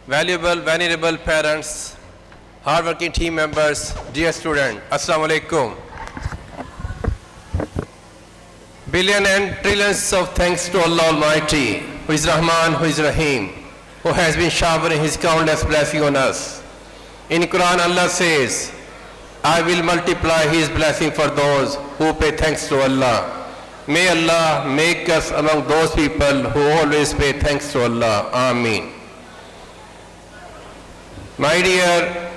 valuable, venerable parents, hardworking team members, dear student, Assalamu alaikum. Billion and trillions of thanks to Allah Almighty, who is Rahman, who is Rahim, who has been showering His countless blessing on us. In Quran, Allah says, I will multiply His blessing for those who pay thanks to Allah. May Allah make us among those people who always pay thanks to Allah. Ameen. My dear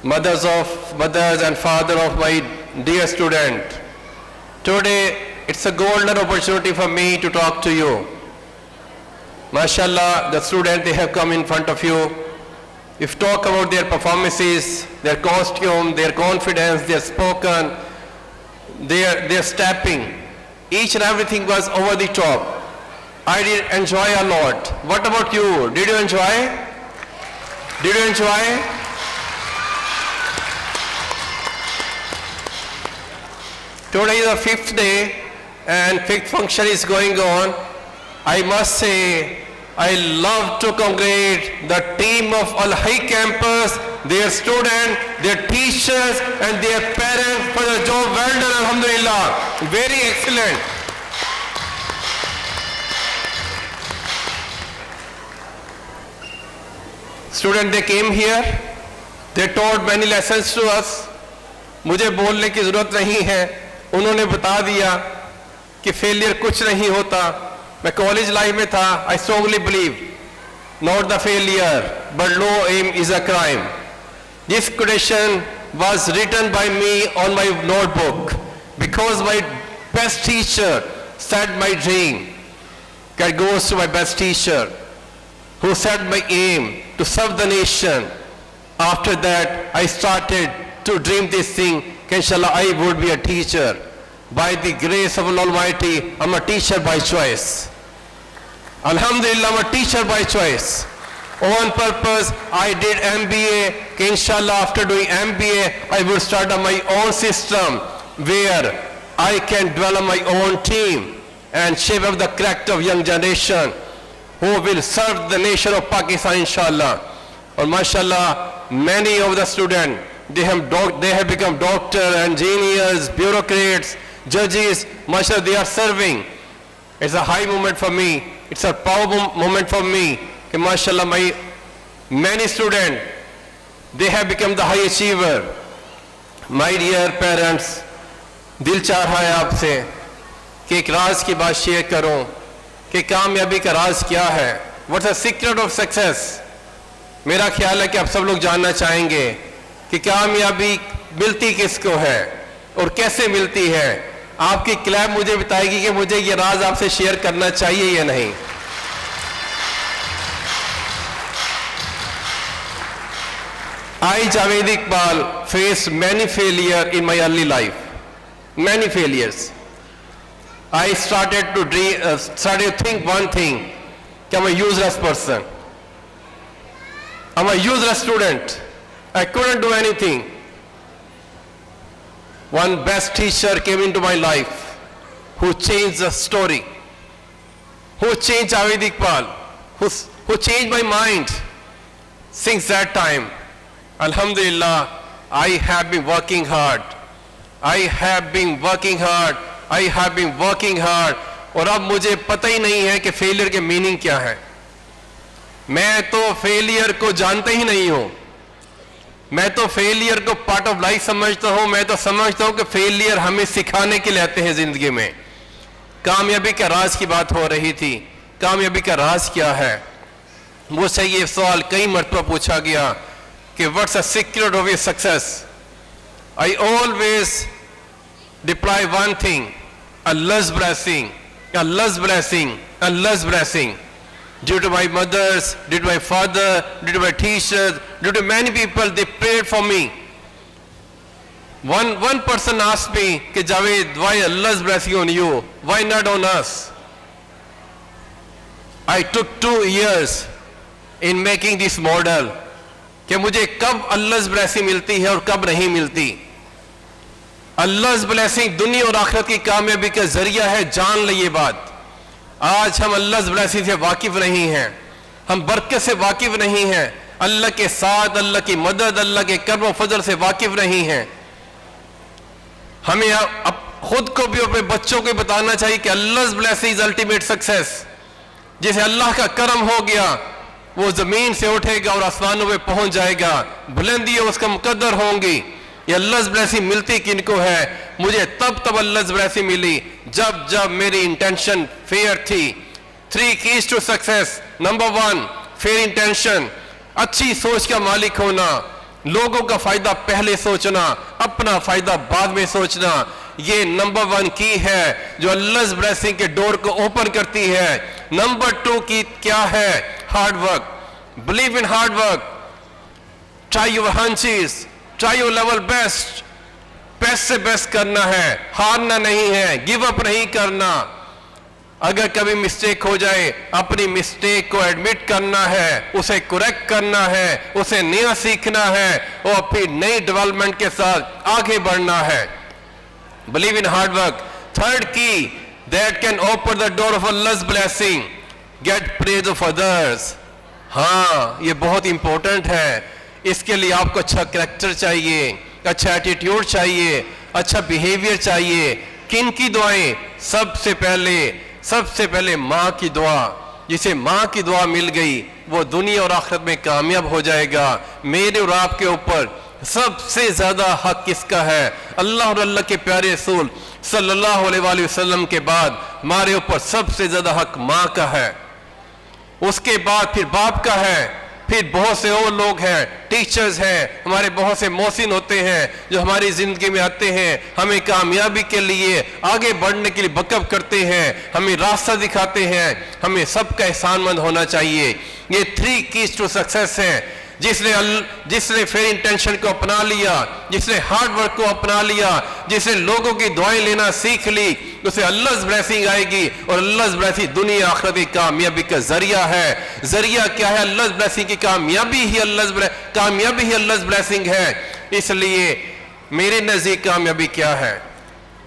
mothers and father of my dear student, today it's a golden opportunity for me to talk to you. MashaAllah, the students, they have come in front of you. If talk about their performances, their costume, their confidence, their spoken, their stepping, each and everything was over the top. I did enjoy a lot. What about you? Did you enjoy? Did you enjoy? Today is the fifth day and fifth function is going on. I must say, I love to congratulate the team of Al-Hayy campus, their students, their teachers and their parents for the job well done, alhamdulillah. Very excellent. Students, they came here, they taught many lessons to us. मुझे बोलने की ज़रूरत नहीं है, उन्होंने बता दिया कि फेलियर कुछ नहीं होता. मैं कॉलेज लाइफ में था, I strongly believe, not the failure, but low aim is a crime. This quotation was written by me on my notebook because my best teacher set my dream. That goes to my best teacher who set my aim to serve the nation. After that, I started to dream this thing, inshallah I would be a teacher. By the grace of Allah Almighty, I'm a teacher by choice. Alhamdulillah, I'm a teacher by choice. On purpose, I did MBA. Inshallah, after doing MBA, I will start on my own system where I can develop my own team and shape up the character of young generation who will serve the nation of Pakistan, inshallah. And mashallah, many of the students, they have become doctors, engineers, bureaucrats, judges. Mashallah, they are serving. It's a high moment for me. It's a powerful moment for me. That mashallah, my many students, they have become the high achiever. My dear parents, दिल चाह रहा है आपसे कि एक राज की बात share करूं कि कामयाबी का राज क्या है. What's the secret of success? मेरा ख्याल है कि आप सब लोग जानना चाहेंगे कि कामयाबी मिलती किसको है और कैसे मिलती है. आपकी क्लैप मुझे बताएगी कि मुझे ये राज आपसे शेयर करना चाहिए या नहीं. I, Javed Iqbal, faced many failures in my early life. Many failures. I started to think one thing, that I'm a useless person. I'm a useless student. I couldn't do anything. One best teacher came into my life who changed the story, who changed Javed Iqbal, who changed my mind. Since that time, Alhamdulillah, I have been working hard. I have been working hard. I have been working hard. और अब मुझे पता ही नहीं है कि failure के meaning क्या है. मैं तो फेलियर को जानता ही नहीं हूं. मैं तो फेलियर को पार्ट ऑफ लाइफ समझता हूं. मैं तो समझता हूं कि फेलियर हमें सिखाने के लिए आते हैं जिंदगी में. कामयाबी का राज की बात हो रही थी. कामयाबी का राज क्या है? मुझसे ये सवाल कई मरतबा पूछा गया कि what's the secret of your success. I always deploy one thing, Allah's blessing, Allah's blessing, Allah's blessing. Due to my mothers, due to my father, due to my teachers, due to many people, they prayed for me. One person asked me, कि Javed, why Allah's blessing on you? Why not on us? I took 2 years in making this model, कि मुझे कब Allah's blessing मिलती है और कब नहीं मिलती. Allah's blessing दुनिया और आखिरत की कामयाबी का जरिया है. जान ले ये बात. आज हम Allah's blessing से वाकिफ नहीं हैं. हम बरकत से वाकिफ नहीं हैं, अल्लाह के साथ, अल्लाह की मदद, अल्लाह के कर्म और फजल से वाकिफ नहीं हैं। हमें अब खुद को भी अपने बच्चों को बताना चाहिए कि अल्लाह's blessing इज अल्टीमेट सक्सेस। जिसे अल्लाह का करम हो गया वो जमीन से उठेगा और आसमानों में पहुंच जाएगा, बुलंदियां उसका मुकद्दर होंगी। ये अल्लाह's blessing मिलती किनको है? मुझे तब अल्लाह's blessing मिली जब मेरी इंटेंशन फेयर थी। 3 keys to success। Number 1 fair intention, अच्छी सोच का मालिक होना, लोगों का फायदा पहले सोचना, अपना फायदा बाद में सोचना। ये नंबर 1 की है जो अल्लाह's blessing के डोर को ओपन करती है। नंबर 2 की क्या है? Hard work. Believe in hard work, try your hunches, try your level best. Best से बेस्ट करना है, हारना नहीं है, गिव अप नहीं करना। अगर कभी मिस्टेक हो जाए, अपनी मिस्टेक को एडमिट करना है, उसे करेक्ट करना है, उसे नया सीखना है और फिर नई डेवलपमेंट के साथ आगे बढ़ना है। Believe in hard work. Third की that can open the door of अल्लाह's blessing, get praise of others. हाँ, ये बहुत इंपॉर्टेंट है। इसके लिए आपको अच्छा कैरेक्टर चाहिए, अच्छा एटीट्यूड चाहिए, अच्छा बिहेवियर चाहिए। किन की दुआएं? सबसे पहले माँ की दुआ। जिसे माँ की दुआ मिल गई वो दुनिया और आखिरत में कामयाब हो जाएगा। मेरे और आपके ऊपर सबसे ज्यादा हक किसका है? अल्लाह और अल्लाह के प्यारे रसूल सल्लल्लाहु अलैहि वसल्लम के बाद हमारे ऊपर सबसे ज्यादा हक माँ का है, उसके बाद फिर बाप का है, फिर बहुत से और लोग हैं, टीचर्स हैं, हमारे बहुत से मोहसिन होते हैं जो हमारी जिंदगी में आते हैं, हमें कामयाबी के लिए, आगे बढ़ने के लिए बकअप करते हैं, हमें रास्ता दिखाते हैं। हमें सबका एहसानमंद होना चाहिए। ये 3 keys to success हैं। जिसने फेयर इंटेंशन को अपना लिया, जिसने हार्ड वर्क को अपना लिया, जिसने लोगों की दुआएं लेना सीख ली, उसे अल्लाह's blessing आएगी। और अल्लाह's blessing दुनिया आखिरत की कामयाबी का जरिया है। जरिया क्या है? अल्लाह's blessing की कामयाबी ही अल्लाह's blessing है। इसलिए मेरे नजदीक कामयाबी क्या है?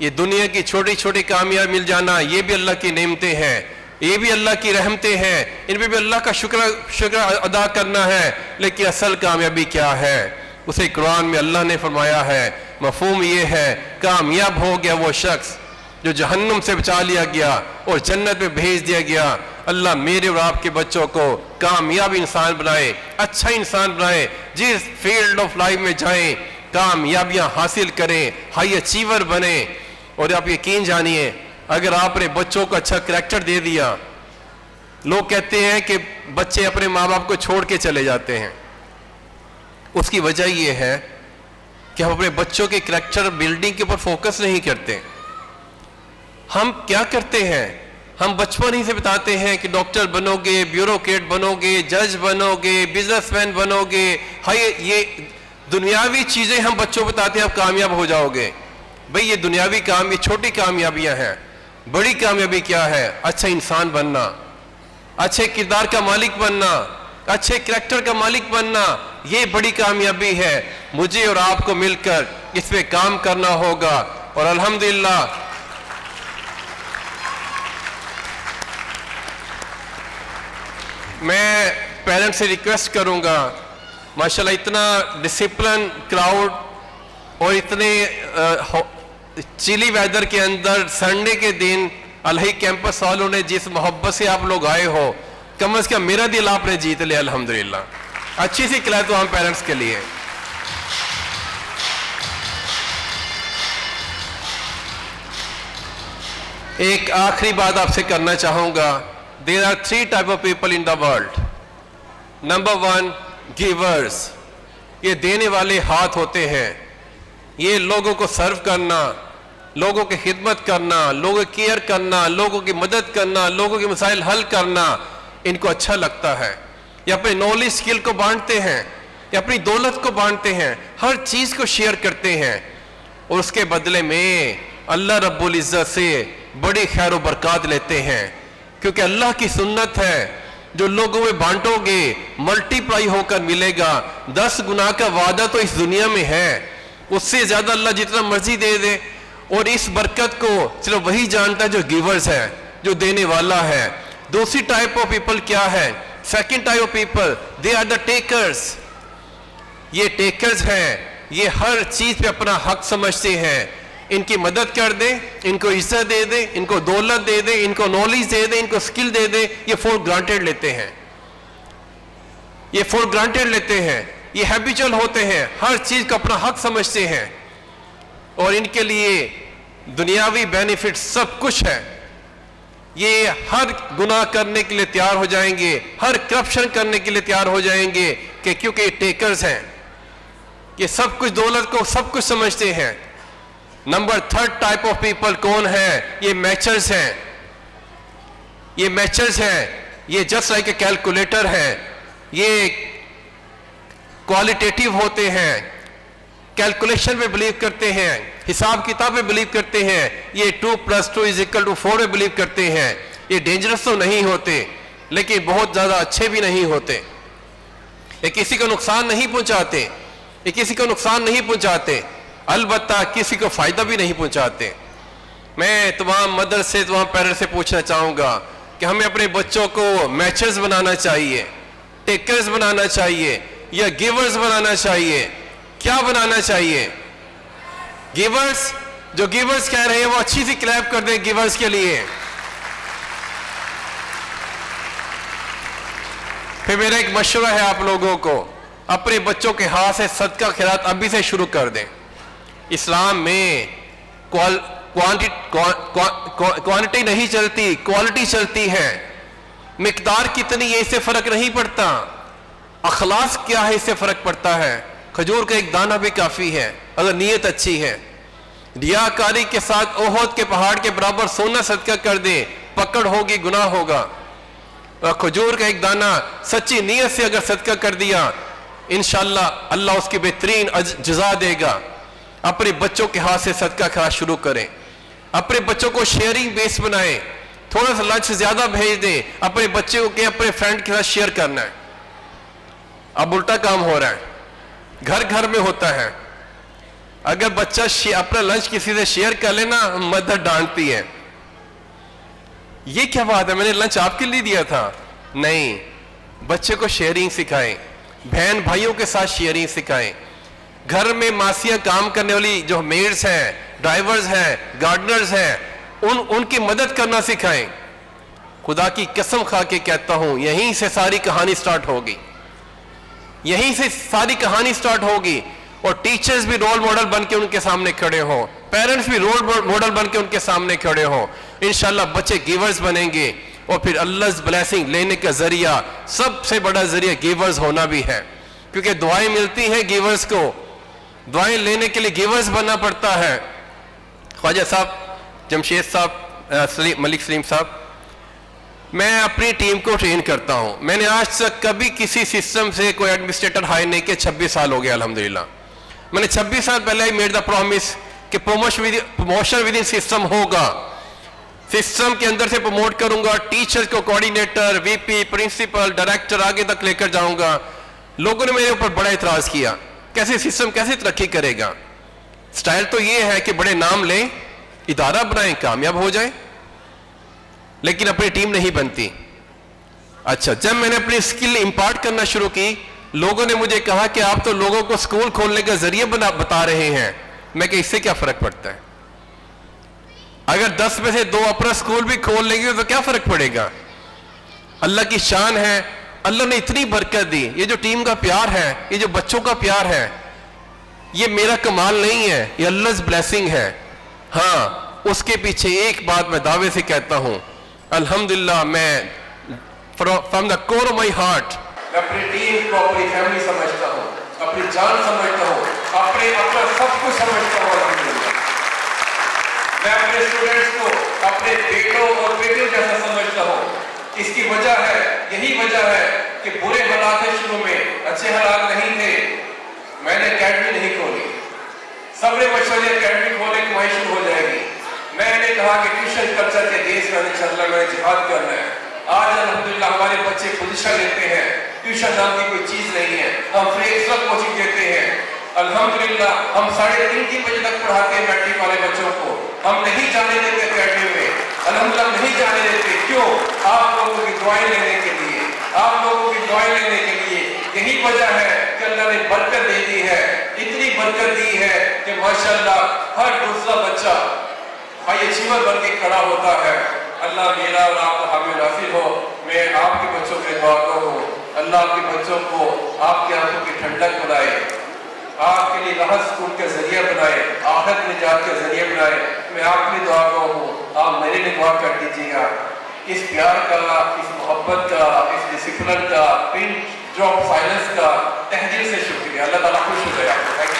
ये दुनिया की छोटी छोटी कामयाबी मिल जाना, ये भी अल्लाह की नेमतें हैं, ये भी अल्लाह की रहमतें हैं, इनमें भी अल्लाह का शुक्र अदा करना है। लेकिन असल कामयाबी क्या है? उसे कुरान में अल्लाह ने फरमाया है, मफहूम ये है, कामयाब हो गया वो शख्स जो जहन्नुम से बचा लिया गया और जन्नत में भेज दिया गया। अल्लाह मेरे और आपके बच्चों को कामयाब इंसान बनाए, अच्छा इंसान बनाए, जिस फील्ड ऑफ लाइफ में जाएं कामयाबियां हासिल करें, हाई अचीवर बने। और आप यकीन जानिए, अगर आपने बच्चों को अच्छा करैक्टर दे दिया, लोग कहते हैं कि बच्चे अपने माँ बाप को छोड़ के चले जाते हैं। उसकी वजह यह है कि हम अपने बच्चों के करैक्टर बिल्डिंग के ऊपर फोकस नहीं करते। हम क्या करते हैं? हम बचपन ही से बताते हैं कि डॉक्टर बनोगे, ब्यूरोक्रेट बनोगे, जज बनोगे, बिजनेसमैन बनोगे। हाय, ये दुनियावी चीजें हम बच्चों को बताते हैं, आप कामयाब हो जाओगे। भाई ये दुनियावी काम, ये छोटी कामयाबियां हैं। बड़ी कामयाबी क्या है? अच्छा इंसान बनना, अच्छे किरदार का मालिक बनना, अच्छे करैक्टर का मालिक बनना, ये बड़ी कामयाबी है। मुझे और आपको मिलकर इस पे काम करना होगा। और अल्हम्दुलिल्लाह मैं पेरेंट्स से रिक्वेस्ट करूंगा, माशाल्लाह इतना डिसिप्लिन क्राउड और इतने चिली वेदर के अंदर संडे के दिन अलही कैंपस वालों ने जिस मोहब्बत से आप लोग आए हो, कम से कम मेरा दिल आपने जीत लिया अल्हम्दुलिल्लाह। अच्छी सी खिलाए तो हम पेरेंट्स के लिए। एक आखिरी बात आपसे करना चाहूंगा। There are 3 type of people in the world. Number 1 givers, ये देने वाले हाथ होते हैं। ये लोगों को सर्व करना, लोगों की खिदमत करना, लोगों की केयर करना, लोगों की मदद करना, लोगों के मसाइल हल करना इनको अच्छा लगता है। ये अपने नॉलेज स्किल को बांटते हैं, ये अपनी दौलत को बांटते हैं, हर चीज को शेयर करते हैं और उसके बदले में अल्लाह रब्बुल इज्जत से बड़ी खैर और बरकत लेते हैं। क्योंकि अल्लाह की सुन्नत है, जो लोगों में बांटोगे मल्टीप्लाई होकर मिलेगा। 10 गुना का वादा तो इस दुनिया में है, उससे ज्यादा अल्लाह जितना मर्जी दे दे। और इस बरकत को सिर्फ वही जानता है जो गिवर्स है, जो देने वाला है। दूसरी टाइप ऑफ पीपल क्या है? Second type of people, they are the takers. ये टेकर्स हैं, ये हर चीज पे अपना हक समझते हैं। इनकी मदद कर दे, इनको इज्जत दे दे, इनको दौलत दे दे, इनको नॉलेज दे दे, इनको स्किल दे दे, ये फॉर ग्रांटेड लेते हैं, ये फॉर ग्रांटेड लेते हैं, ये हैबिचुअल होते हैं, हर चीज को अपना हक समझते हैं और इनके लिए दुनियावी बेनिफिट सब कुछ है। ये हर गुनाह करने के लिए तैयार हो जाएंगे, हर करप्शन करने के लिए तैयार हो जाएंगे कि क्योंकि ये टेकर्स हैं, ये सब कुछ दौलत को सब कुछ समझते हैं। Number third type of people कौन है? ये मैचर्स हैं, ये मैचर्स हैं, ये जस्ट लाइक ए कैलकुलेटर है, ये क्वालिटेटिव होते हैं, कैलकुलेशन में बिलीव करते हैं, हिसाब किताब में बिलीव करते हैं, ये 2 + 2 = 4 में बिलीव करते हैं। ये डेंजरस तो नहीं होते लेकिन बहुत ज्यादा अच्छे भी नहीं होते, ये किसी को नुकसान नहीं पहुंचाते, ये किसी को नुकसान नहीं पहुंचाते, अलबत्ता किसी को फायदा भी नहीं पहुंचाते। मैं तमाम मदर से, तमाम पेरेंट्स से पूछना चाहूंगा कि हमें अपने बच्चों को मैचर्स बनाना चाहिए, टेकर्स बनाना चाहिए या गिवर्स बनाना चाहिए? क्या बनाना चाहिए? गिवर्स। जो गिवर्स कह रहे हैं वो अच्छी सी क्लैप कर दें गिवर्स के लिए। फिर मेरा एक मशवरा है आप लोगों को, अपने बच्चों के हाथ से सदका खैरात अभी से शुरू कर दें। इस्लाम में क्वांटिटी नहीं चलती, क्वालिटी चलती है। मिकदार कितनी है इससे फर्क नहीं पड़ता, अखलास क्या है इससे फर्क पड़ता है। खजूर का एक दाना भी काफी है अगर नीयत अच्छी है। रियाकारी के साथ ओहद के पहाड़ के बराबर सोना सदका कर दे, पकड़ होगी, गुनाह होगा। और खजूर का एक दाना सच्ची नीयत से अगर सदका कर दिया, इंशाअल्लाह अल्लाह उसकी बेहतरीन जज़ा देगा। अपने बच्चों के हाथ से सदका खा शुरू करें, अपने बच्चों को शेयरिंग बेस बनाएं, थोड़ा सा लंच ज्यादा भेज दें, अपने बच्चे को अपने फ्रेंड के साथ शेयर करना है। अब उल्टा काम हो रहा है, घर घर में होता है। अगर बच्चा अपना लंच किसी से शेयर कर लेना, मदर डांटती है, ये क्या बात है, मैंने लंच आपके लिए दिया था। नहीं, बच्चे को शेयरिंग सिखाएं, बहन भाइयों के साथ शेयरिंग सिखाएं। घर में मासियां काम करने वाली जो मेड्स हैं, ड्राइवर्स हैं, गार्डनर्स हैं, उनकी मदद करना सिखाएं। खुदा की कसम खा के कहता हूं, यहीं से सारी कहानी स्टार्ट होगी, यहीं से सारी कहानी स्टार्ट होगी। और टीचर्स भी रोल मॉडल बन के उनके सामने खड़े हों, पेरेंट्स भी रोल मॉडल बन के उनके सामने खड़े हों। इंशाल्लाह बच्चे गिवर्स बनेंगे और फिर अल्लाह ब्लेसिंग लेने का जरिया, सबसे बड़ा जरिया गिवर्स होना भी है, क्योंकि दुआएं मिलती हैं गिवर्स को, दुआएं लेने के लिए गिवर्स बनना पड़ता है। ख्वाजा साहब, जमशेद साहब, मलिक सलीम साहब, मैं अपनी टीम को ट्रेन करता हूं। मैंने आज तक कभी किसी सिस्टम से कोई एडमिनिस्ट्रेटर हायर नहीं किया। 26 साल हो गया अल्हम्दुलिल्लाह। मैंने 26 साल पहले ही मेड द प्रॉमिस कि प्रमोशन विद इन सिस्टम होगा, सिस्टम के अंदर से प्रमोट करूंगा, टीचर्स को कोऑर्डिनेटर, वीपी, प्रिंसिपल, डायरेक्टर आगे तक लेकर जाऊंगा। लोगों ने मेरे ऊपर बड़ा इतराज किया, कैसे सिस्टम कैसे तरक्की करेगा? स्टाइल तो ये है कि बड़े नाम लें, इदारा बनाएं, कामयाब हो जाए, लेकिन अपनी टीम नहीं बनती। अच्छा, जब मैंने अपनी स्किल इंपार्ट करना शुरू की, लोगों ने मुझे कहा कि आप तो लोगों को स्कूल खोलने का जरिए बता रहे हैं। मैं कि इससे क्या फर्क पड़ता है? अगर 10 में से 2 अपना स्कूल भी खोल लेंगे तो क्या फर्क पड़ेगा? अल्लाह की शान है, अल्लाह ने इतनी बरकत दी। ये जो टीम का प्यार है, ये जो बच्चों का प्यार है, ये मेरा कमाल नहीं है, ये अल्लाह ब्लेसिंग है। हाँ, उसके पीछे एक बात मैं दावे से कहता हूं, अल्हम्दुलिल्लाह, मैं from the core of my heart मैं अपनी टीम को अपनी फैमिली समझता हूं, अपनी जान समझता हूं, अपना सब कुछ समझता हूं। मैं अपने स्टूडेंट्स को अपने बेटों और बेटियों जैसा समझता हूं। इसकी वजह है, यही वजह है कि बुरे हालात थे शुरू में, अच्छे हालात नहीं थे। मैंने अकेडमी नहीं खोली, सबने मशवरे अकेडमी खोलने की वहीं शुरू हो जाएगी। मैंने कहा कि ट्यूशन कल्चर के देश में चलना, मैंने जिहाद करना है। आज अल्हम्दुलिल्लाह हमारे बच्चे पोजीशन लेते हैं, ट्यूशन नाम की कोई चीज नहीं है, हम फ्री एक्स्ट्रा कोचिंग देते हैं। अल्हम्दुलिल्लाह हम 3:30 बजे तक पढ़ाते हैं मैट्रिक वाले बच्चों को। हम नहीं जाने देते अकेडमी में, अल्हम्दुलिल्लाह नहीं जाने देते। क्यों? आप लोगों की दुआएं लेने के लिए। आप लोगों की दुआएं लेने के लिए। यही वजह है कि अल्लाह ने बरकत दे दी है, इतनी बरकत दी है कि माशाल्लाह हर दूसरा बच्चा हाई अचीवर बन के खड़ा होता है। अल्लाह मेरा और आपका हामी नासिर हो। मैं आपके बच्चों के दुआ हूँ, अल्लाह आपके बच्चों को आपके आंखों की ठंडक बनाए, आपके लिए राहत सुकून का जरिया बनाए, आखिरत निजात का जरिया बनाए। मैं आपके दुआ हूँ, आप मेरे लिए दुआ कर दीजिएगा। इस प्यार का, इस मोहब्बत का, इस डिसिप्लिन का, पिन ड्रॉप साइलेंस का तहे दिल से शुक्रिया। अल्लाह ताला खुश हो जाए आपको।